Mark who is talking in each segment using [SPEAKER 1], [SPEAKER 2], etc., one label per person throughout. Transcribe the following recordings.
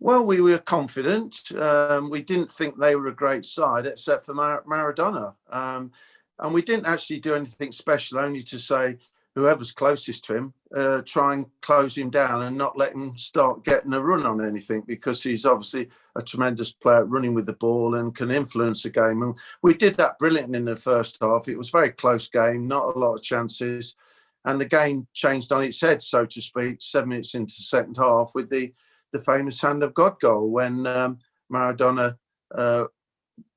[SPEAKER 1] Well, we were confident. We didn't think they were a great side, except for Maradona. And we didn't actually do anything special, only to say whoever's closest to him, try and close him down and not let him start getting a run on anything, because he's obviously a tremendous player running with the ball and can influence the game. And we did that brilliantly in the first half. It was a very close game, not a lot of chances. And the game changed on its head, so to speak, 7 minutes into the second half with the famous hand of God goal when Maradona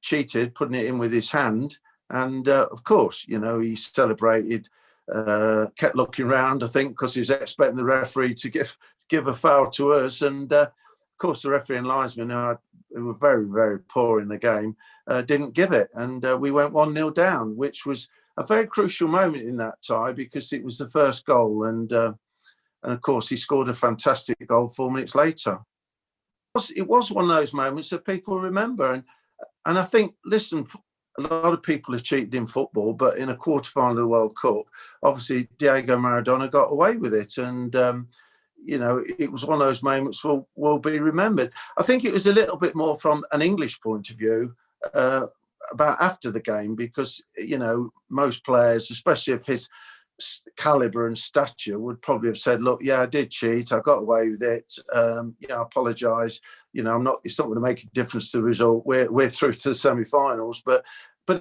[SPEAKER 1] cheated, putting it in with his hand. And of course, he celebrated, kept looking around, I think, because he was expecting the referee to give a foul to us. And of course, the referee and linesman, who were very, very poor in the game, didn't give it. And we went 1-0 down, which was a very crucial moment in that tie, because it was the first goal. And of course, he scored a fantastic goal 4 minutes later. It was one of those moments that people remember. And I think, listen, a lot of people have cheated in football, but in a quarter-final of the World Cup, obviously Diego Maradona got away with it. And, it was one of those moments will be remembered. I think it was a little bit more from an English point of view about after the game, because, most players, especially of his calibre and stature, would probably have said, look, yeah, I did cheat, I got away with it, I apologise, it's not going to make a difference to the result, we're through to the semi-finals, but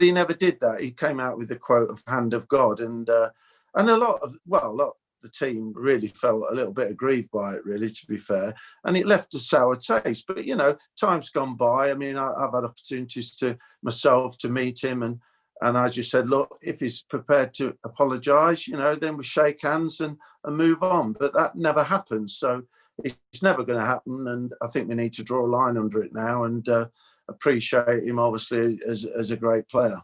[SPEAKER 1] he never did that. He came out with the quote of hand of God, and a lot of the team really felt a little bit aggrieved by it, really, to be fair, and it left a sour taste. But time's gone by. I mean, I've had opportunities to meet him, and I just said, look, if he's prepared to apologise, then we shake hands and move on. But that never happened. So it's never going to happen. And I think we need to draw a line under it now and appreciate him, obviously, as a great player.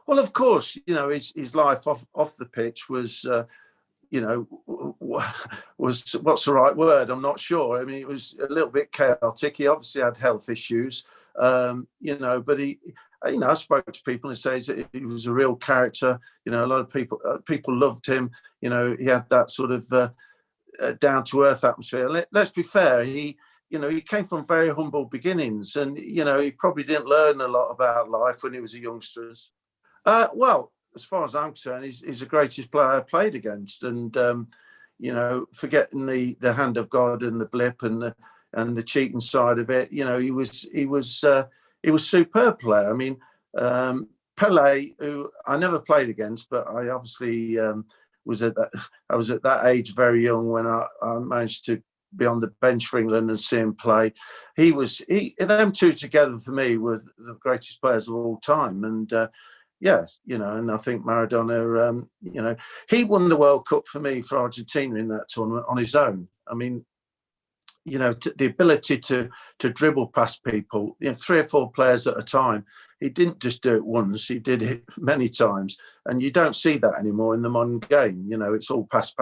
[SPEAKER 1] Well, of course, his life off the pitch was, was, what's the right word? I'm not sure. I mean, it was a little bit chaotic. He obviously had health issues, but he, I spoke to people and say he was a real character. A lot of people loved him. He had that sort of down to earth atmosphere. Let's be fair. He came from very humble beginnings, and he probably didn't learn a lot about life when he was a youngster. Well, as far as I'm concerned, he's the greatest player I played against, and forgetting the hand of God and the blip and the cheating side of it, he was a superb player. I mean, Pele, who I never played against, but I obviously was at that age very young when I managed to be on the bench for England and see him play. Them two together for me were the greatest players of all time. And yes, and I think Maradona, he won the World Cup for me for Argentina in that tournament on his own. I mean, the ability to dribble past people, 3 or 4 players at a time. He didn't just do it once; he did it many times, and you don't see that anymore in the modern game. It's all pass.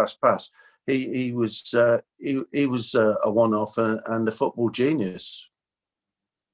[SPEAKER 1] He was a one-off and a football genius.